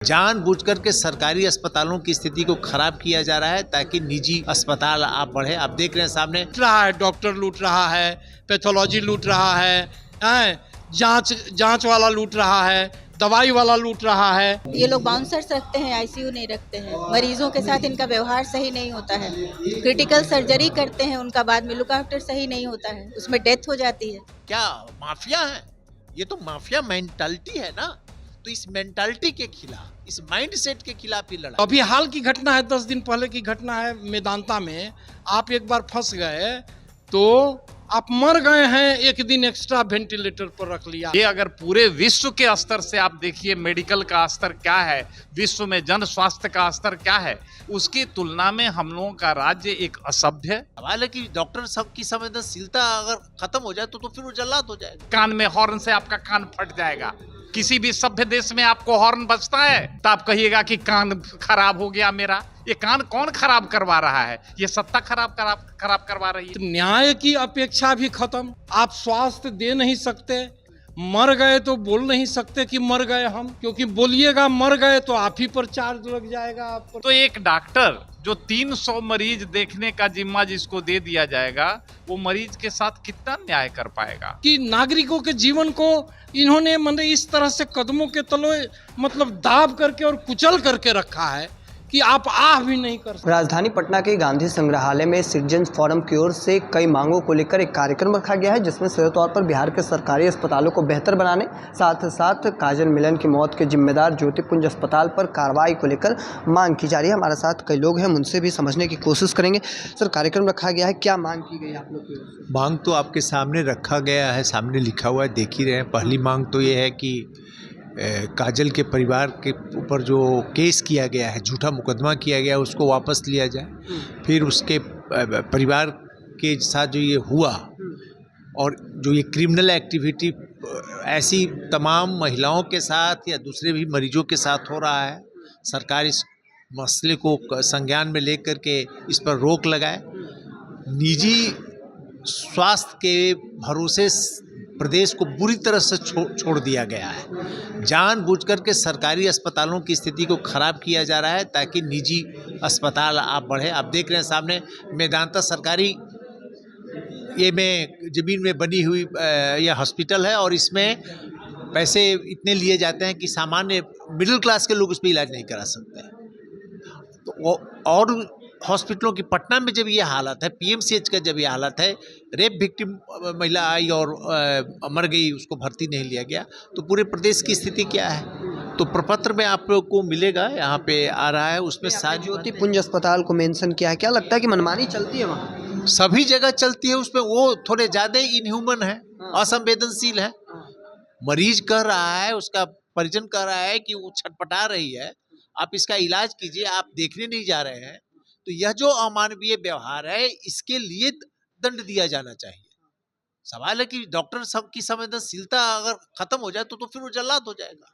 जानबूझकर के सरकारी अस्पतालों की स्थिति को खराब किया जा रहा है ताकि निजी अस्पताल आप बढ़े। आप देख रहे हैं सामने लूट रहा है, डॉक्टर लूट रहा है, पैथोलॉजी लूट रहा है, जांच वाला लूट रहा है, दवाई वाला लूट रहा है। ये लोग बाउंसर्स रखते हैं, आईसीयू नहीं रखते हैं। मरीजों के साथ इनका व्यवहार सही नहीं होता है। क्रिटिकल सर्जरी करते हैं, उनका बाद में लुक आफ्टर सही नहीं होता है, उसमें डेथ हो जाती है। क्या माफिया है? ये तो माफिया मेंटालिटी है ना। तो इस मेंटालिटी के खिलाफ, इस माइंडसेट के खिलाफ ही लड़ा। अभी हाल की घटना है, 10 दिन पहले की घटना है मेदांता में। आप एक बार फंस गए तो आप मर गए हैं, एक दिन एक्स्ट्रा वेंटिलेटर पर रख लिया। ये अगर पूरे विश्व के स्तर से आप देखिए मेडिकल का स्तर क्या है, विश्व में जन स्वास्थ्य का स्तर क्या है, उसकी तुलना में हम लोगों का राज्य एक असभ्य। सवाल है कि डॉक्टर सब की संवेदनशीलता अगर खत्म हो जाए तो फिर वो जल्लाद हो जाएगा। कान में हॉर्न से आपका कान फट जाएगा। किसी भी सभ्य देश में आपको हॉर्न बजता है तो आप कहिएगा कि कान खराब हो गया मेरा। ये कान कौन खराब करवा रहा है? ये सत्ता खराब करवा रही है। न्याय की अपेक्षा भी खत्म। आप स्वास्थ्य दे नहीं सकते, मर गए तो बोल नहीं सकते कि मर गए हम, क्योंकि बोलिएगा मर गए तो आप ही पर चार्ज लग जाएगा आप पर। तो एक डॉक्टर जो 300 मरीज देखने का जिम्मा जिसको दे दिया जाएगा, वो मरीज के साथ कितना न्याय कर पाएगा? कि नागरिकों के जीवन को इन्होंने मतलब इस तरह से कदमों के तले मतलब दाब करके और कुचल करके रखा है कि आप आह भी नहीं कर सकते। राजधानी पटना के गांधी संग्रहालय में सिटीजन्स फोरम की ओर से कई मांगों को लेकर एक कार्यक्रम रखा गया है, जिसमें सीधे तौर पर बिहार के सरकारी अस्पतालों को बेहतर बनाने, साथ ही साथ काजल मिलन की मौत के जिम्मेदार ज्योतिपुंज अस्पताल पर कार्रवाई को लेकर मांग की जा रही है। हमारे साथ कई लोग हैं, उनसे भी समझने की कोशिश करेंगे। सर, कार्यक्रम रखा गया है, क्या मांग की गई आप लोग की ओर से? मांग तो आपके सामने रखा गया है, सामने लिखा हुआ है, देख ही रहे हैं। पहली मांग तो ये है कि काजल के परिवार के ऊपर जो केस किया गया है, झूठा मुकदमा किया गया है, उसको वापस लिया जाए। फिर उसके परिवार के साथ जो ये हुआ और जो ये क्रिमिनल एक्टिविटी ऐसी तमाम महिलाओं के साथ या दूसरे भी मरीजों के साथ हो रहा है, सरकार इस मसले को संज्ञान में लेकर के इस पर रोक लगाए। निजी स्वास्थ्य के भरोसे प्रदेश को बुरी तरह से छोड़ दिया गया है। जानबूझकर के सरकारी अस्पतालों की स्थिति को खराब किया जा रहा है ताकि निजी अस्पताल आप बढ़े। आप देख रहे हैं सामने मेदांता सरकारी ये में ज़मीन में बनी हुई यह हॉस्पिटल है और इसमें पैसे इतने लिए जाते हैं कि सामान्य मिडिल क्लास के लोग उस पर इलाज नहीं करा सकते। तो और हॉस्पिटलों की पटना में जब ये हालत है, पीएमसीएच का जब ये हालत है, रेप विक्टिम महिला आई और मर गई, उसको भर्ती नहीं लिया गया, तो पूरे प्रदेश की स्थिति क्या है? तो प्रपत्र में आप लोग को मिलेगा, यहाँ पे आ रहा है, उसमें सारी ज्योतिपुंज अस्पताल को मेंशन किया है। क्या लगता है कि मनमानी चलती है वहाँ? सभी जगह चलती है, उसमें वो थोड़े ज़्यादा इनह्यूमन है, असंवेदनशील है। मरीज कह रहा है, उसका परिजन कह रहा है कि वो छटपटा रही है, आप इसका इलाज कीजिए, आप देखने नहीं जा रहे हैं। तो यह जो अमानवीय व्यवहार है, इसके लिए दंड दिया जाना चाहिए। सवाल है कि डॉक्टर सब की संवेदनशीलता अगर खत्म हो जाए तो फिर वो जल्लाद हो जाएगा।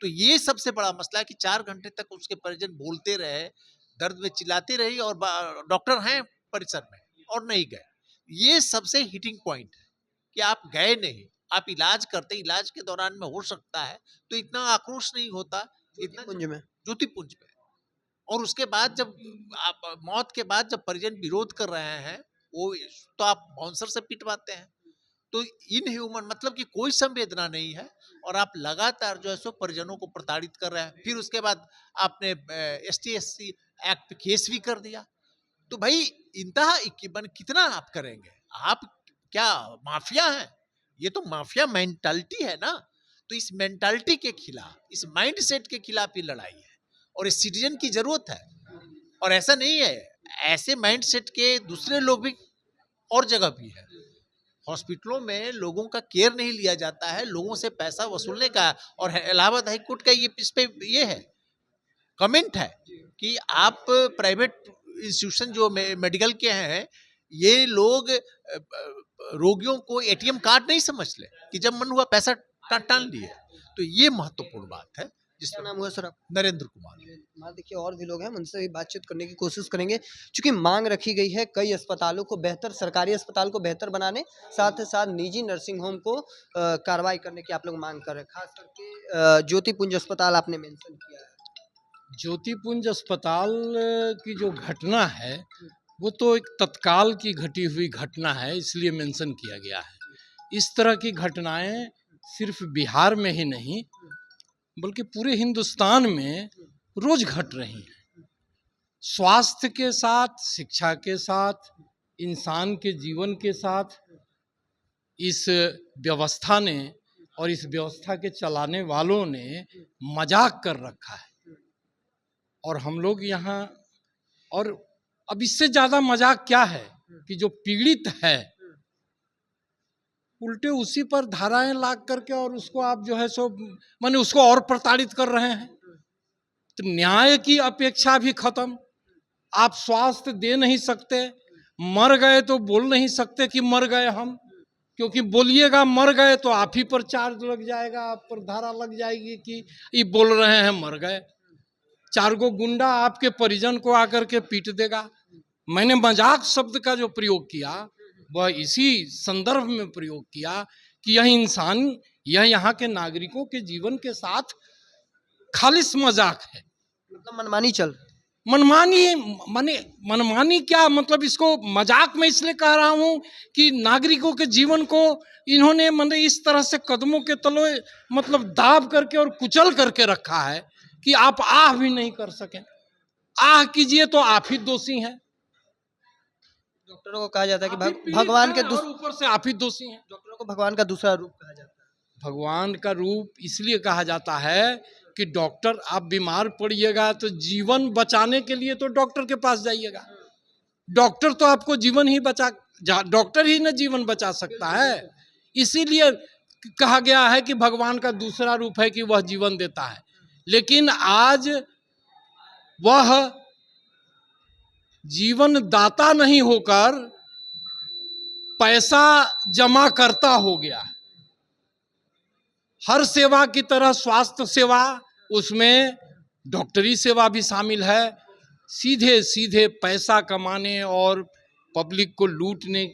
तो ये सबसे बड़ा मसला है कि 4 घंटे तक उसके परिजन बोलते रहे, दर्द में चिल्लाते रही और डॉक्टर हैं परिसर में और नहीं गए। ये सबसे हिटिंग पॉइंट है कि आप गए नहीं, आप इलाज करते, इलाज के दौरान में हो सकता है तो इतना आक्रोश नहीं होता, इतना ज्योतिपुंज में। और उसके बाद जब आप मौत के बाद जब परिजन विरोध कर रहे हैं, वो तो आप बाउंसर से पिटवाते हैं। तो इनह्यूमन मतलब कि कोई संवेदना नहीं है और आप लगातार जो है सो परिजनों को प्रताड़ित कर रहे हैं। फिर उसके बाद आपने ST/SC एक्ट पे केस भी कर दिया। तो भाई इंतहा कितना आप करेंगे? आप क्या माफिया हैं? ये तो माफिया मेंटालिटी है ना। तो इस मेंटालिटी के खिलाफ, इस माइंडसेट के खिलाफ ये लड़ाई है और इस सिटीजन की जरूरत है। और ऐसा नहीं है, ऐसे माइंडसेट के दूसरे लोग भी और जगह भी है। हॉस्पिटलों में लोगों का केयर नहीं लिया जाता है, लोगों से पैसा वसूलने का। और इलाहाबाद हाई कोर्ट का ये इस पे ये है कमेंट है कि आप प्राइवेट इंस्टीट्यूशन जो मेडिकल के हैं, ये लोग रोगियों को ATM कार्ड नहीं समझ ले कि जब मन हुआ पैसा टाल लिए। तो ये महत्वपूर्ण बात है। जिसका नाम हुआ सर आप? नरेंद्र कुमार। देखिए और भी लोग हैं, उनसे भी बातचीत करने की कोशिश करेंगे। चूंकि मांग रखी गई है कई अस्पतालों को बेहतर, सरकारी अस्पताल को बेहतर बनाने, साथ ही साथ निजी नर्सिंग होम को कार्रवाई करने की आप लोग मांग कर रहे हैं। खास करके ज्योतिपुंज अस्पताल आपने मेंशन किया है। ज्योतिपुंज अस्पताल की जो घटना है वो तो एक तत्काल की घटी हुई घटना है, इसलिए मेंशन किया गया है। इस तरह की घटनाएं सिर्फ बिहार में ही नहीं बल्कि पूरे हिंदुस्तान में रोज घट रही हैं। स्वास्थ्य के साथ, शिक्षा के साथ, इंसान के जीवन के साथ इस व्यवस्था ने और इस व्यवस्था के चलाने वालों ने मजाक कर रखा है। और हम लोग यहाँ, और अब इससे ज्यादा मजाक क्या है कि जो पीड़ित है उल्टे उसी पर धाराएं लाग करके और उसको आप जो है सो माने उसको और प्रताड़ित कर रहे हैं। तो न्याय की अपेक्षा भी खत्म। आप स्वास्थ्य दे नहीं सकते, मर गए तो बोल नहीं सकते कि मर गए हम, क्योंकि बोलिएगा मर गए तो आप ही पर चार्ज लग जाएगा, आप पर धारा लग जाएगी कि ये बोल रहे हैं मर गए। 4 गो गुंडा आपके परिजन को आकर के पीट देगा। मैंने मजाक शब्द का जो प्रयोग किया वह इसी संदर्भ में प्रयोग किया कि यह इंसान, यह यहाँ के नागरिकों के जीवन के साथ खालिस मजाक है। मतलब मनमानी चल रही है। मनमानी क्या मतलब, इसको मजाक में इसलिए कह रहा हूँ कि नागरिकों के जीवन को इन्होंने मतलब इस तरह से कदमों के तले मतलब दाब करके और कुचल करके रखा है कि आप आह भी नहीं कर सकें। आह कीजिए तो आप ही दोषी हैं। डॉक्टरों को कहा जाता है कि भगवान के ऊपर से आप ही दोषी हैं। डॉक्टरों को भगवान का दूसरा रूप कहा जाता है। भगवान का रूप इसलिए कहा जाता है कि डॉक्टर, आप बीमार पड़िएगा तो जीवन बचाने के लिए तो डॉक्टर के पास जाइएगा। डॉक्टर तो आपको जीवन ही डॉक्टर ही ना जीवन बचा सकता है। इसीलिए कहा गया है कि भगवान का दूसरा रूप है कि वह जीवन देता है। लेकिन आज वह जीवन दाता नहीं होकर पैसा जमा करता हो गया। हर सेवा की तरह स्वास्थ्य सेवा, उसमें डॉक्टरी सेवा भी शामिल है। सीधे सीधे पैसा कमाने और पब्लिक को लूटने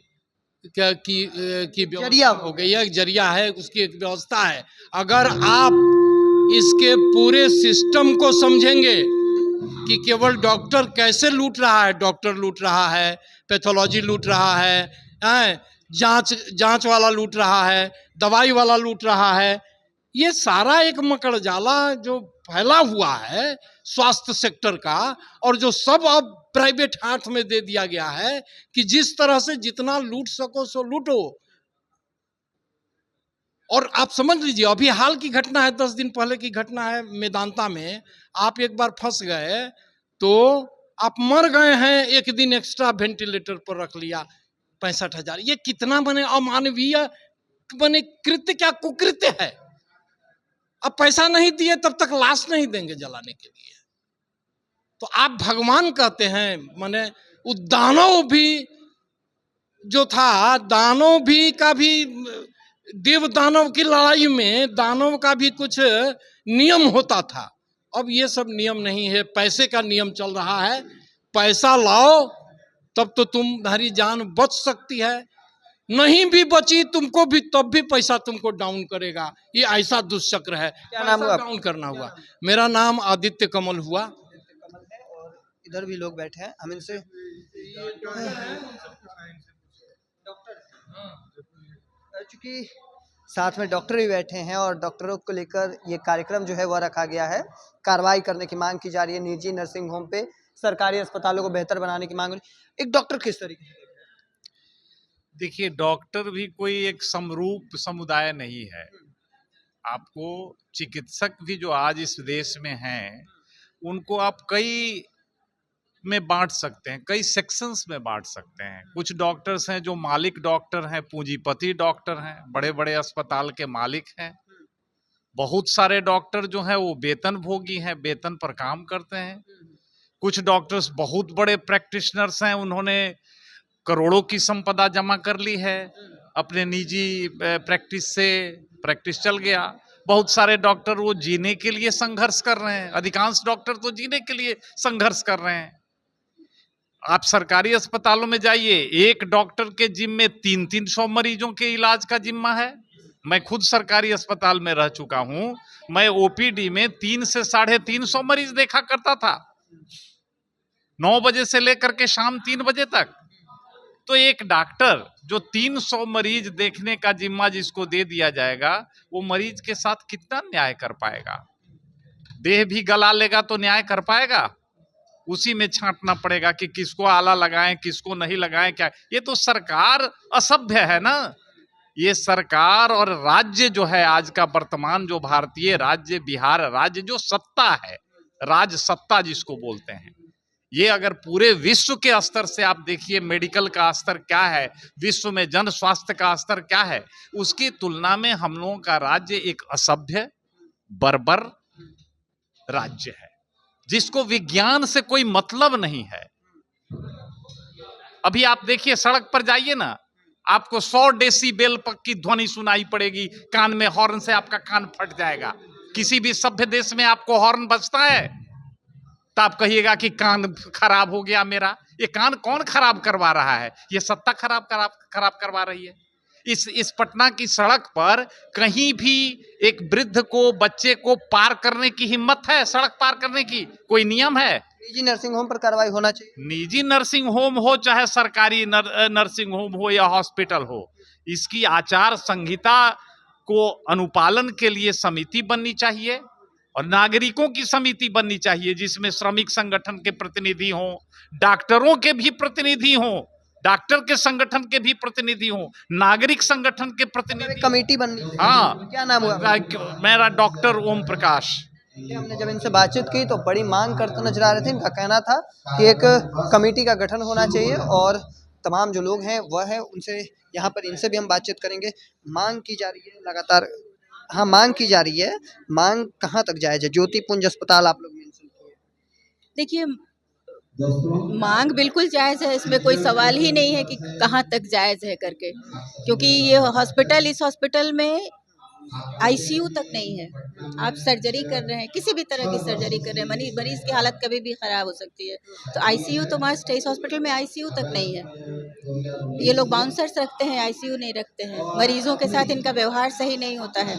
की व्यवस्था हो गई है, एक जरिया है, उसकी एक व्यवस्था है। अगर आप इसके पूरे सिस्टम को समझेंगे कि केवल डॉक्टर कैसे लूट रहा है, डॉक्टर लूट रहा है, पैथोलॉजी लूट रहा है, जांच वाला लूट रहा है, दवाई वाला लूट रहा है, ये सारा एक मकड़जाला जो फैला हुआ है स्वास्थ्य सेक्टर का, और जो सब अब प्राइवेट हाथ में दे दिया गया है कि जिस तरह से जितना लूट सको सो लूटो। और आप समझ लीजिए, अभी हाल की घटना है, 10 दिन पहले की घटना है मेदांता में। आप एक बार फंस गए तो आप मर गए हैं, 1 दिन एक्स्ट्रा वेंटिलेटर पर रख लिया, 65,000। ये कितना बने अमानवीय बने कृत्य, क्या कुकृत्य है। अब पैसा नहीं दिए तब तक लाश नहीं देंगे जलाने के लिए। तो आप भगवान कहते हैं, माने वो दानव भी जो था, दानव भी का भी, देव दानव की लड़ाई में दानव का भी कुछ नियम होता था। अब ये सब नियम नहीं है, पैसे का नियम चल रहा है। पैसा लाओ तब तो तुम्हारी जान बच सकती है, नहीं भी बची तुमको भी तब भी पैसा तुमको डाउन करेगा। ये ऐसा दुष्चक्र है। क्या नाम हुआ? डाउन करना हुआ। मेरा नाम आदित्य कमल हुआ। और इधर भी लोग बैठे हैं, हम इनसे चूंकि साथ में डॉक्टर भी बैठे हैं और डॉक्टरों को लेकर ये कार्यक्रम जो है वह रखा गया है। कार्रवाई करने की मांग की जा रही है। निजी नर्सिंग होम पे सरकारी अस्पतालों को बेहतर बनाने की मांग हो रही है। एक डॉक्टर किस तरीके से? देखिए, डॉक्टर भी कोई एक समरूप समुदाय नहीं है। आपको चिकित्सक भी जो आज इस देश में हैं, उनको आप कई में बांट सकते हैं, कई सेक्शंस में बांट सकते हैं। कुछ डॉक्टर्स हैं जो मालिक डॉक्टर हैं, पूंजीपति डॉक्टर हैं, बड़े बड़े अस्पताल के मालिक हैं। बहुत सारे डॉक्टर जो हैं वो वेतन भोगी हैं, वेतन पर काम करते हैं। कुछ डॉक्टर्स बहुत बड़े प्रैक्टिशनर्स हैं, उन्होंने करोड़ों की संपदा जमा कर ली है, अपने निजी प्रैक्टिस से प्रैक्टिस चल गया। बहुत सारे डॉक्टर वो जीने के लिए संघर्ष कर रहे हैं, अधिकांश डॉक्टर तो जीने के लिए संघर्ष कर रहे हैं। आप सरकारी अस्पतालों में जाइए, एक डॉक्टर के जिम्मे 300-300 मरीजों के इलाज का जिम्मा है। मैं खुद सरकारी अस्पताल में रह चुका हूं। मैं ओपीडी में 300 से 350 मरीज देखा करता था, 9 बजे से लेकर के शाम 3 बजे तक। तो एक डॉक्टर जो 300 मरीज देखने का जिम्मा जिसको दे दिया जाएगा, वो मरीज के साथ कितना न्याय कर पाएगा? देह भी गला लेगा तो न्याय कर पाएगा? उसी में छांटना पड़ेगा कि किसको आला लगाएं, किसको नहीं लगाएं। क्या ये तो सरकार असभ्य है ना। ये सरकार और राज्य जो है, आज का वर्तमान जो भारतीय राज्य, बिहार राज्य जो सत्ता है, राज सत्ता जिसको बोलते हैं, ये अगर पूरे विश्व के स्तर से आप देखिए, मेडिकल का स्तर क्या है, विश्व में जन स्वास्थ्य का स्तर क्या है, उसकी तुलना में हम लोगों का राज्य एक असभ्य बर्बर राज्य है, जिसको विज्ञान से कोई मतलब नहीं है। अभी आप देखिए, सड़क पर जाइए ना, आपको 100 डेसिबेल की ध्वनि सुनाई पड़ेगी, कान में हॉर्न से आपका कान फट जाएगा। किसी भी सभ्य देश में आपको हॉर्न बजता है तो आप कहिएगा कि कान खराब हो गया मेरा। ये कान कौन खराब करवा रहा है? ये सत्ता खराब करवा रही है। इस पटना की सड़क पर कहीं भी एक वृद्ध को, बच्चे को पार करने की हिम्मत है? सड़क पार करने की कोई नियम है? निजी नर्सिंग होम पर कार्रवाई होना चाहिए। निजी नर्सिंग होम हो चाहे सरकारी नर्सिंग होम हो या हॉस्पिटल हो, इसकी आचार संहिता को अनुपालन के लिए समिति बननी चाहिए और नागरिकों की समिति बननी चाहिए, जिसमें श्रमिक संगठन के प्रतिनिधि हों, डॉक्टरों के भी प्रतिनिधि हों, डॉक्टर के संगठन के भी प्रतिनिधि हों, नागरिक संगठन के प्रतिनिधि। कमेटी बननी। हाँ, क्या नाम हुआ? मेरा डॉक्टर ओम प्रकाश। हमने जब इनसे बातचीत की तो बड़ी मांग करते नजर आ रहे थे। इनका कहना था कि एक कमेटी का गठन होना चाहिए और तमाम जो लोग हैं वह है उनसे, यहाँ पर इनसे भी हम बातचीत करेंगे। मांग की जा रही है लगातार। हाँ, मांग की जा रही है। मांग कहाँ तक जायज है? ज्योतिपुंज अस्पताल आप लोग मेंशन किए। देखिए, मांग बिल्कुल जायज़ है, इसमें कोई सवाल ही नहीं है कि कहाँ तक जायज़ है करके, क्योंकि ये हॉस्पिटल, इस हॉस्पिटल में आईसीयू तक नहीं है। आप सर्जरी कर रहे हैं, किसी भी तरह की सर्जरी कर रहे हैं, मरीज की हालत कभी भी ख़राब हो सकती है, तो आईसीयू तो मस्ट है। इस हॉस्पिटल में आईसीयू तक नहीं है। ये लोग बाउंसर्स रखते हैं, आईसीयू नहीं रखते हैं। मरीजों के साथ इनका व्यवहार सही नहीं होता है।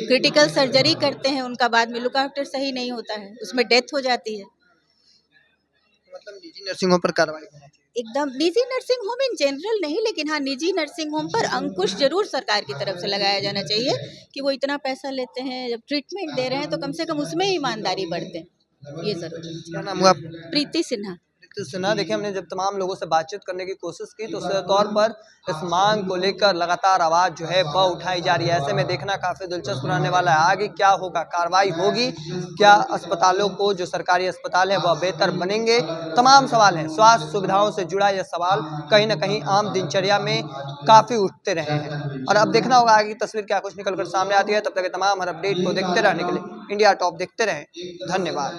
क्रिटिकल सर्जरी करते हैं, उनका बाद में लुक आफ्टर सही नहीं होता है, उसमें डेथ हो जाती है। मतलब निजी नर्सिंग होम पर कार्रवाई होना चाहिए। एकदम निजी नर्सिंग होम इन जनरल नहीं, लेकिन हाँ, निजी नर्सिंग होम पर अंकुश जरूर सरकार की तरफ से लगाया जाना चाहिए कि वो इतना पैसा लेते हैं, जब ट्रीटमेंट दे रहे हैं तो कम से कम उसमें ईमानदारी बरतें। ये जरूर। क्या नाम हुआ? प्रीति सिन्हा। सुना। देखिए, हमने जब तमाम लोगों से बातचीत करने की कोशिश की तो उसके तौर पर इस मांग को लेकर लगातार आवाज़ जो है वह उठाई जा रही है। ऐसे में देखना काफ़ी दिलचस्प रहने वाला है, आगे क्या होगा, कार्रवाई होगी क्या, अस्पतालों को, जो सरकारी अस्पताल है वह बेहतर बनेंगे। तमाम सवाल हैं, स्वास्थ्य सुविधाओं से जुड़ा यह सवाल कहीं ना कहीं आम दिनचर्या में काफ़ी उठते रहे हैं और अब देखना होगा आगे की तस्वीर क्या कुछ निकल कर सामने आती है। तब तक तमाम हर अपडेट को देखते रहने के लिए इंडिया टॉप देखते रहें। धन्यवाद।